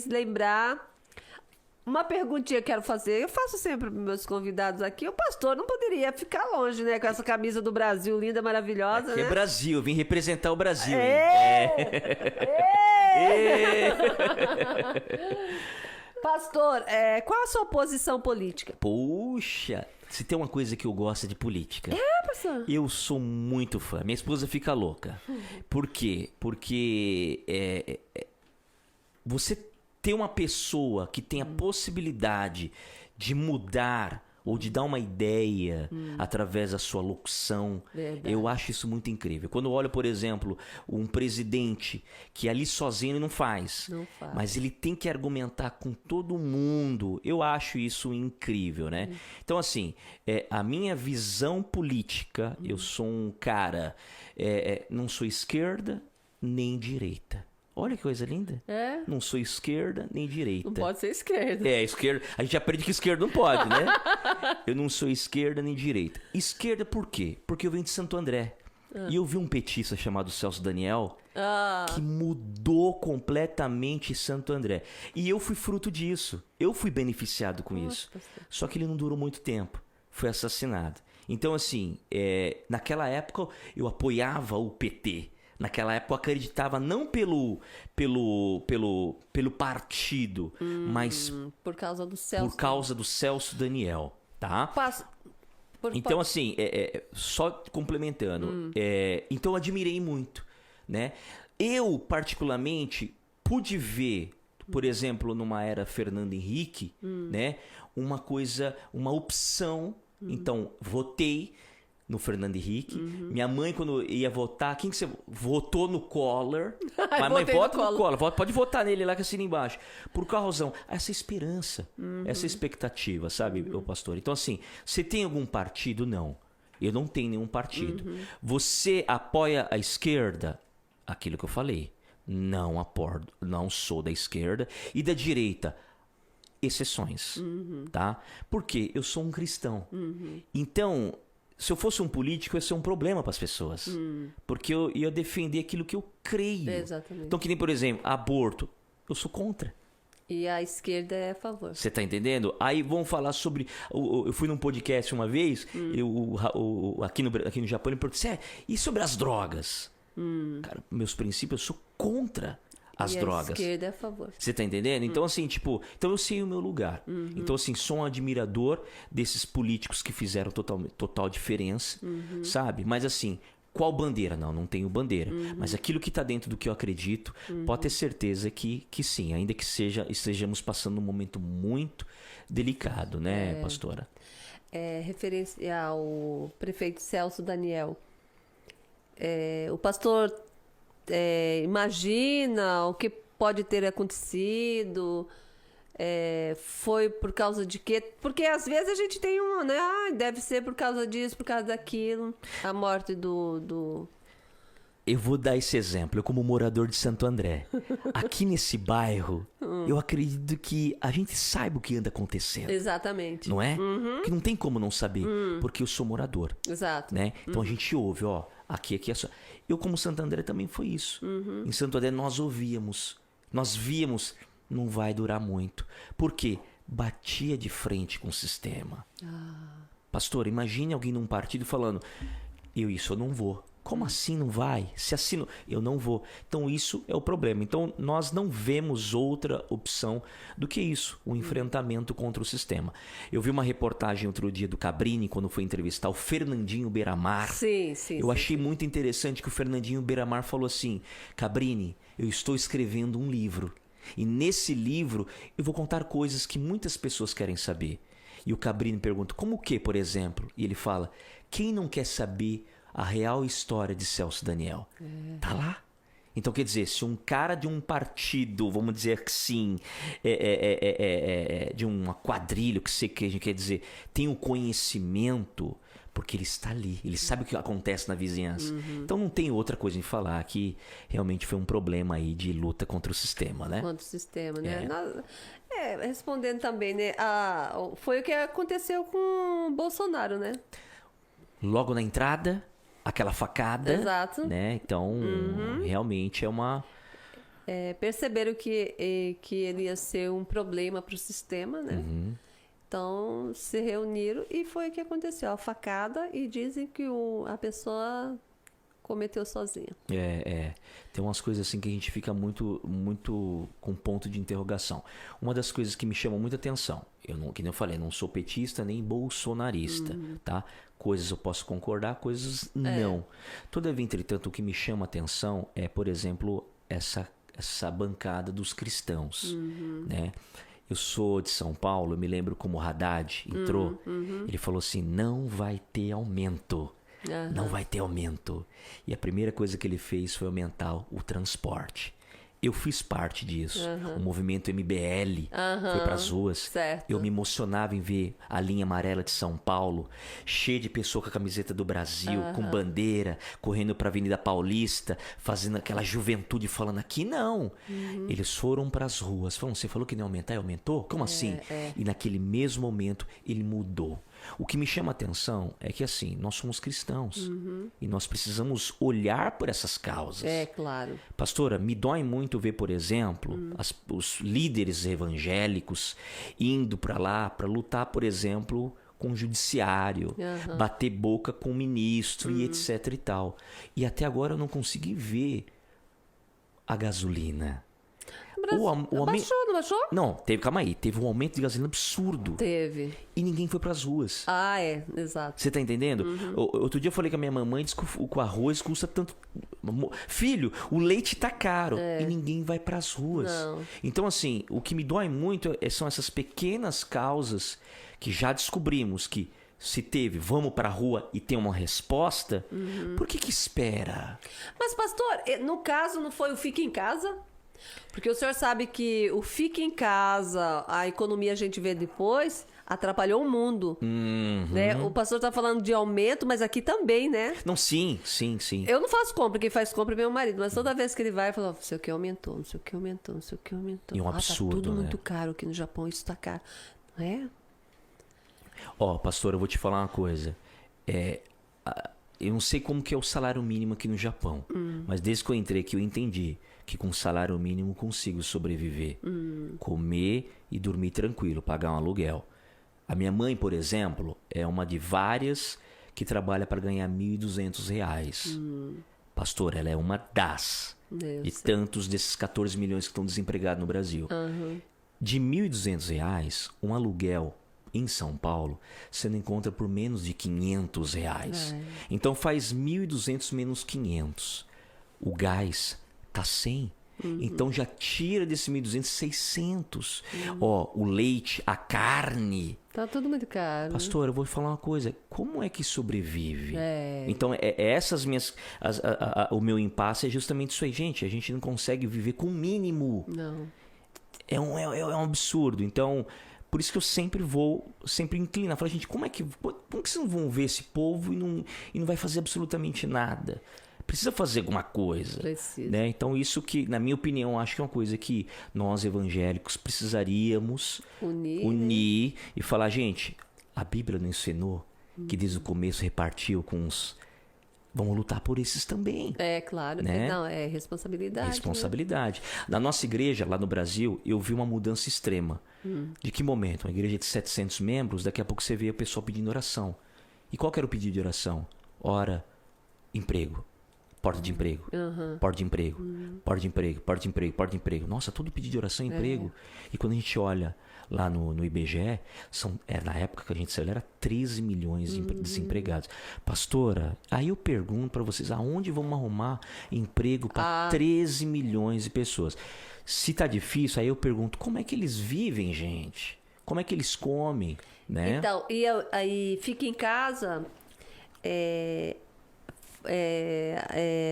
lembrar. Uma perguntinha que eu quero fazer, eu faço sempre para meus convidados aqui. O pastor não poderia ficar longe, né? Com essa camisa do Brasil linda, maravilhosa, Aqui né? é Brasil, vim representar o Brasil. Pastor, qual a sua posição política? Puxa, se tem uma coisa que eu gosto de política. Pastor. Eu sou muito fã. Minha esposa fica louca. Por quê? Porque você ter uma pessoa que tem a possibilidade de mudar ou de dar uma ideia através da sua locução, Verdade. eu acho isso muito incrível. Quando eu olho, por exemplo, um presidente que ali sozinho ele não faz, mas ele tem que argumentar com todo mundo, eu acho isso incrível, né? Então, assim, a minha visão política, eu sou um cara, não sou esquerda nem direita. Olha que coisa linda. Não sou esquerda nem direita. Não pode ser esquerda. Esquerda. A gente aprende que esquerda não pode, né? Eu não sou esquerda nem direita. Esquerda por quê? Porque eu venho de Santo André. E eu vi um petista chamado Celso Daniel que mudou completamente Santo André. E eu fui fruto disso. Eu fui beneficiado com isso. Só que ele não durou muito tempo. Foi assassinado. Então, assim, naquela época eu apoiava o PT. Naquela época eu acreditava não pelo partido, mas por causa do Celso. por causa do Celso Daniel, tá? Então assim, só complementando, então eu admirei muito, né? Eu particularmente pude ver, por exemplo, numa era Fernando Henrique, né? Uma opção. Então votei no Fernando Henrique. Minha mãe, quando ia votar, quem que você votou no Collor? Mas mãe, vota no Collor. Pode votar nele lá que assina embaixo. Por qual razão? Essa esperança, essa expectativa, sabe, o pastor? Então, assim, você tem algum partido? Não. Eu não tenho nenhum partido. Você apoia a esquerda? Aquilo que eu falei. Não apoio, não sou da esquerda. E da direita? Exceções, tá? Porque eu sou um cristão. Então, se eu fosse um político, ia ser um problema para as pessoas. Porque eu ia defender aquilo que eu creio. Exatamente. Então, que nem, por exemplo, aborto. Eu sou contra. E a esquerda é a favor. Você tá entendendo? Aí vamos falar sobre... Eu fui num podcast uma vez, aqui no Japão, ele perguntou, e sobre as drogas? Cara, meus princípios, eu sou contra as drogas. A esquerda é a favor. Você tá entendendo? Então, assim, então eu sei o meu lugar. Então, assim, sou um admirador desses políticos que fizeram total diferença, sabe? Mas, assim, qual bandeira? Não tenho bandeira. Mas aquilo que tá dentro do que eu acredito, pode ter certeza que sim, ainda que estejamos passando um momento muito delicado, né, pastora? Referência ao prefeito Celso Daniel. O pastor imagina o que pode ter acontecido, foi por causa de quê? Porque às vezes a gente tem né? Deve ser por causa disso, por causa daquilo. A morte do... Eu vou dar esse exemplo. Eu, como morador de Santo André, aqui nesse bairro, eu acredito que a gente saiba o que anda acontecendo. Exatamente. Não é? Que não tem como não saber, porque eu sou morador. Exato. Né? Então a gente ouve, aqui é só. Eu, como Santo André, também foi isso. Em Santo André nós ouvíamos, nós víamos, não vai durar muito. Por quê? Batia de frente com o sistema. Pastor, imagine alguém num partido falando, eu não vou. Como assim não vai? Se assino, eu não vou. Então isso é o problema. Então nós não vemos outra opção do que isso, o enfrentamento contra o sistema. Eu vi uma reportagem outro dia do Cabrini, quando foi entrevistar o Fernandinho Beiramar. Sim. Eu achei muito interessante que o Fernandinho Beiramar falou assim, Cabrini, eu estou escrevendo um livro. E nesse livro eu vou contar coisas que muitas pessoas querem saber. E o Cabrini pergunta, como o que, por exemplo? E ele fala, quem não quer saber a real história de Celso Daniel? Tá lá. Então, quer dizer, se um cara de um partido, vamos dizer assim, de uma quadrilha, que sei que a gente quer dizer, tem o conhecimento, porque ele está ali, ele sabe o que acontece na vizinhança. Então não tem outra coisa em falar que realmente foi um problema aí de luta contra o sistema, né? Contra o sistema, né? Respondendo também, né? Foi o que aconteceu com o Bolsonaro, né? Logo na entrada, aquela facada. Exato. Né? Então, realmente é uma... perceberam que ele ia ser um problema para o sistema, né? Então, se reuniram e foi o que aconteceu. A facada, e dizem que a pessoa cometeu sozinha. Tem umas coisas assim que a gente fica muito, muito com ponto de interrogação. Uma das coisas que me chama muita atenção, que nem eu falei, não sou petista nem bolsonarista, tá? Coisas eu posso concordar, coisas não. Todavia, entretanto, o que me chama atenção é, por exemplo, essa bancada dos cristãos, né? Eu sou de São Paulo, eu me lembro como o Haddad entrou, ele falou assim, não vai ter aumento. Não vai ter aumento. E a primeira coisa que ele fez foi aumentar o transporte. Eu fiz parte disso. O movimento MBL foi para as ruas. Certo. Eu me emocionava em ver a linha amarela de São Paulo, cheia de pessoas com a camiseta do Brasil, com bandeira, correndo para a Avenida Paulista, fazendo aquela juventude falando aqui não. Eles foram para as ruas. Você falou que não ia aumentar e aumentou? Como assim? E naquele mesmo momento ele mudou. O que me chama a atenção é que, assim, nós somos cristãos e nós precisamos olhar por essas causas. É, claro. Pastora, me dói muito ver, por exemplo, os líderes evangélicos indo para lá para lutar, por exemplo, com o judiciário, bater boca com o ministro e etc e tal. E até agora eu não consegui ver a gasolina. Baixou, não baixou? Não, calma aí. Teve um aumento de gasolina absurdo. Teve. E ninguém foi pras ruas. Exato. Você tá entendendo? Outro dia eu falei com a minha mamãe, disse que o arroz custa tanto. Filho, o leite tá caro. E ninguém vai pras ruas. Não. Então, assim, o que me dói muito são essas pequenas causas que já descobrimos que se teve, vamos pra rua e tem uma resposta, por que espera? Mas, pastor, no caso não foi o fica em casa? Porque o senhor sabe que o fica em casa, a economia a gente vê depois, atrapalhou o mundo. Né? O pastor tá falando de aumento, mas aqui também, né? Não, sim. Eu não faço compra, quem faz compra é meu marido, mas toda vez que ele vai, ele fala, não sei o que aumentou, não sei o que aumentou, não sei o que aumentou. E um absurdo, tá tudo né? muito caro aqui no Japão, isso tá caro. Não é? Pastor, eu vou te falar uma coisa. Eu não sei como que é o salário mínimo aqui no Japão, mas desde que eu entrei aqui eu entendi que com salário mínimo consigo sobreviver, comer e dormir tranquilo, pagar um aluguel. A minha mãe, por exemplo, é uma de várias que trabalha para ganhar R$1.200. Pastor, ela é uma das de tantos desses 14 milhões que estão desempregados no Brasil. De R$1.200, um aluguel em São Paulo, você não encontra por menos de R$500. Então faz 1.200 menos 500. O gás tá 100. Então já tira desse 1.200 600. O leite, a carne. Tá tudo muito caro. Pastor, eu vou falar uma coisa. Como é que sobrevive? Então, essas minhas... o meu impasse é justamente isso aí. Gente, a gente não consegue viver com o mínimo. Não. É um absurdo. Então... Por isso que eu sempre inclinar. Falar, gente, como que vocês não vão ver esse povo e não vai fazer absolutamente nada? Precisa fazer alguma coisa. Precisa. Né? Então, isso que, na minha opinião, acho que é uma coisa que nós evangélicos precisaríamos unir e falar, gente, a Bíblia nos ensinou que desde o começo repartiu com os... Vamos lutar por esses também. Claro. Né? Não, é responsabilidade. Responsabilidade. Né? Na nossa igreja, lá no Brasil, eu vi uma mudança extrema. De que momento? Uma igreja de 700 membros, daqui a pouco você vê o pessoal pedindo oração. E qual que era o pedido de oração? Ora, emprego. Porta de emprego. Porta de emprego. Porta de emprego. Porta de emprego. Porta de emprego. Nossa, todo pedido de oração é emprego. E quando a gente olha lá no IBGE, na época que a gente saiu, era 13 milhões de desempregados. Pastora, aí eu pergunto para vocês, aonde vamos arrumar emprego para 13 milhões de pessoas? Se tá difícil, aí eu pergunto, como é que eles vivem, gente? Como é que eles comem, né? Então, e aí fica em casa...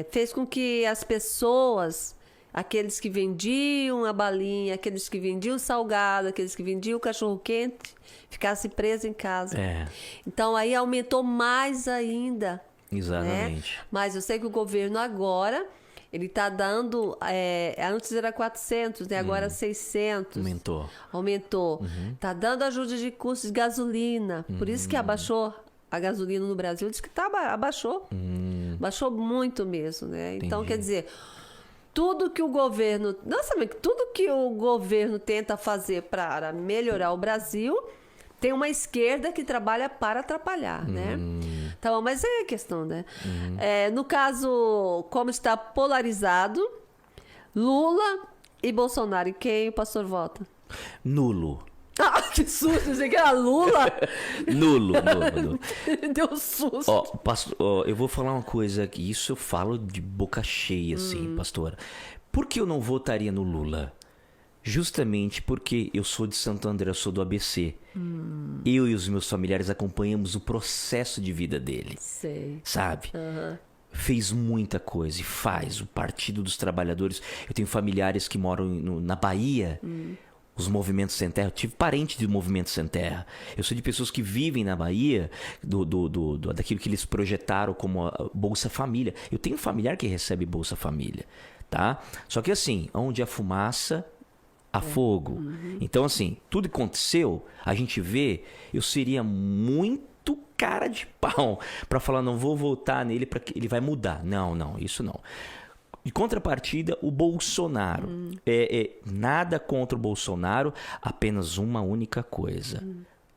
fez com que as pessoas, aqueles que vendiam a balinha, aqueles que vendiam o salgado, aqueles que vendiam o cachorro-quente, ficassem presos em casa. Então aí aumentou mais ainda. Exatamente. Né? Mas eu sei que o governo agora, ele está dando, antes era 400, né? Agora 600. Aumentou. Está dando ajuda de custo de gasolina, por isso que abaixou. A gasolina no Brasil diz que abaixou. Baixou muito mesmo, né? Então, quer dizer, tudo que o governo... Nossa, mas tudo que o governo tenta fazer para melhorar o Brasil, tem uma esquerda que trabalha para atrapalhar, né? Então, mas é a questão, né? No caso, como está polarizado, Lula e Bolsonaro. E quem o pastor vota? Nulo. Ah, que susto! Você que era Lula? Nulo. Deu um susto. Ó, pastor, eu vou falar uma coisa aqui. Isso eu falo de boca cheia, assim, pastora. Por que eu não votaria no Lula? Justamente porque eu sou de Santo André, eu sou do ABC. Eu e os meus familiares acompanhamos o processo de vida dele. Sei. Sabe? Fez muita coisa e faz. O Partido dos Trabalhadores. Eu tenho familiares que moram na Bahia. Os movimentos sem terra. Eu tive parente de movimentos sem terra. Eu sou de pessoas que vivem na Bahia daquilo que eles projetaram como a Bolsa Família. Eu tenho um familiar que recebe Bolsa Família, tá? Só que assim, onde há fumaça, há fogo. Então assim, tudo que aconteceu, a gente vê, eu seria muito cara de pau para falar, não vou votar nele para que ele vai mudar. Não, isso não. Em contrapartida, o Bolsonaro. Nada contra o Bolsonaro, apenas uma única coisa.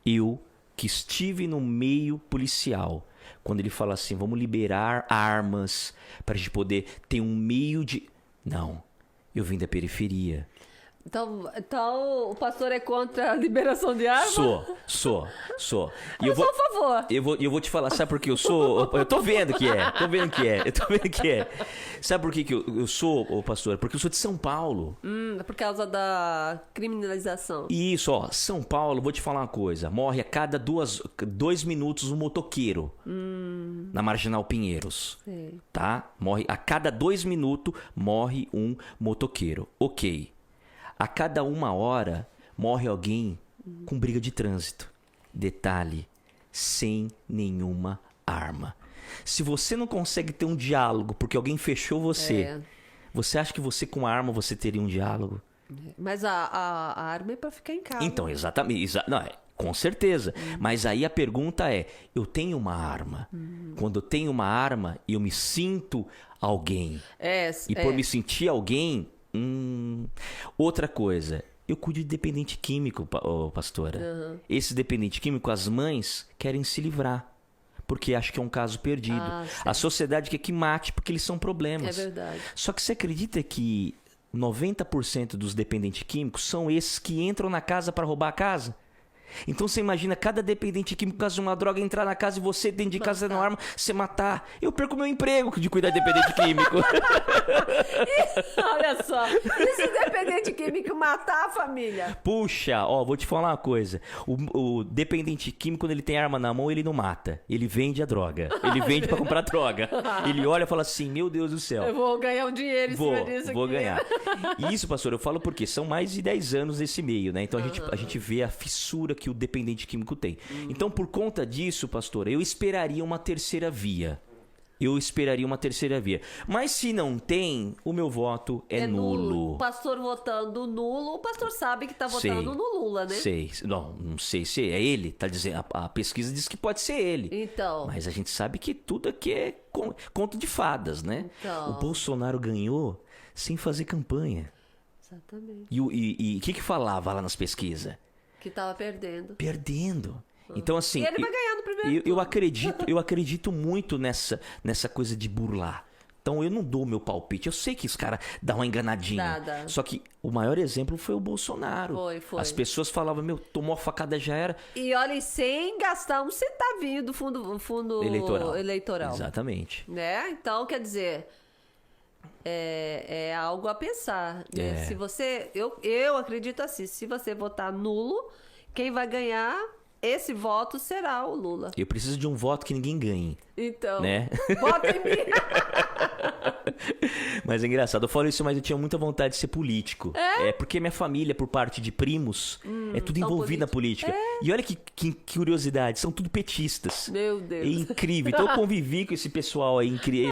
Eu, que estive no meio policial, quando ele fala assim, vamos liberar armas para a gente poder ter um meio de... Não, eu vim da periferia. Então o pastor é contra a liberação de armas? Sou. Eu sou a favor. Eu vou te falar, sabe por que eu sou? Eu tô vendo que é. Sabe por que eu sou, pastor? Porque eu sou de São Paulo. Por causa da criminalização. Isso, ó. São Paulo, vou te falar uma coisa. Morre a cada 2 minutos um motoqueiro. Na Marginal Pinheiros. Sei. Tá? Morre a cada 2 minutos, morre um motoqueiro. Ok. A cada 1 hora morre alguém com briga de trânsito. Detalhe, sem nenhuma arma. Se você não consegue ter um diálogo porque alguém fechou você, você acha que você com a arma você teria um diálogo? Mas a arma é para ficar em casa. Então, exatamente. Com certeza. Mas aí a pergunta é, eu tenho uma arma. Quando eu tenho uma arma, eu me sinto alguém. Por me sentir alguém... Outra coisa, eu cuido de dependente químico, pastora. Esse dependente químico, as mães querem se livrar, porque acham que é um caso perdido. A sociedade quer que mate, porque eles são problemas. É verdade. Só que você acredita que 90% dos dependentes químicos são esses que entram na casa para roubar a casa? Então você imagina cada dependente químico, por causa de uma droga, entrar na casa e você dentro de casa tendo arma, você matar. Eu perco meu emprego de cuidar de dependente químico. Olha só, e se o dependente químico matar a família? Puxa, vou te falar uma coisa. O dependente químico, quando ele tem arma na mão, ele não mata. Ele vende a droga. Ele vende pra comprar droga. Ele olha e fala assim, meu Deus do céu. Eu vou ganhar um dinheiro em cima disso Vou aqui. ganhar. E isso, pastor, eu falo porque são mais de 10 anos nesse meio, né? Então a gente vê a fissura que o dependente químico tem. Então, por conta disso, pastor, eu esperaria uma terceira via. Mas se não tem, o meu voto é nulo. O pastor votando nulo, o pastor sabe que tá votando no Lula, né? Não sei se é ele. Tá dizendo, a pesquisa diz que pode ser ele. Então. Mas a gente sabe que tudo aqui é conto de fadas, né? Então. O Bolsonaro ganhou sem fazer campanha. Exatamente. E o que falava lá nas pesquisas? Que tava perdendo. Então, assim, E ele vai ganhar no primeiro turno. eu acredito muito nessa coisa de burlar. Então, eu não dou meu palpite. Eu sei que os caras dão uma enganadinha. Dá. Só que o maior exemplo foi o Bolsonaro. Foi. As pessoas falavam, tomou a facada, já era. E olha, sem gastar um centavinho do fundo eleitoral. Exatamente. Né? Então, quer dizer... É algo a pensar, né? Se você... Eu acredito assim, se você votar nulo, quem vai ganhar esse voto será o Lula. Eu preciso de um voto que ninguém ganhe. Então, né? vota em mim. Mas é engraçado, eu falo isso, mas eu tinha muita vontade de ser político. Porque minha família, por parte de primos, é tudo envolvido na política. E olha que curiosidade, são tudo petistas. Meu Deus. É incrível. Então eu convivi com esse pessoal aí incrível.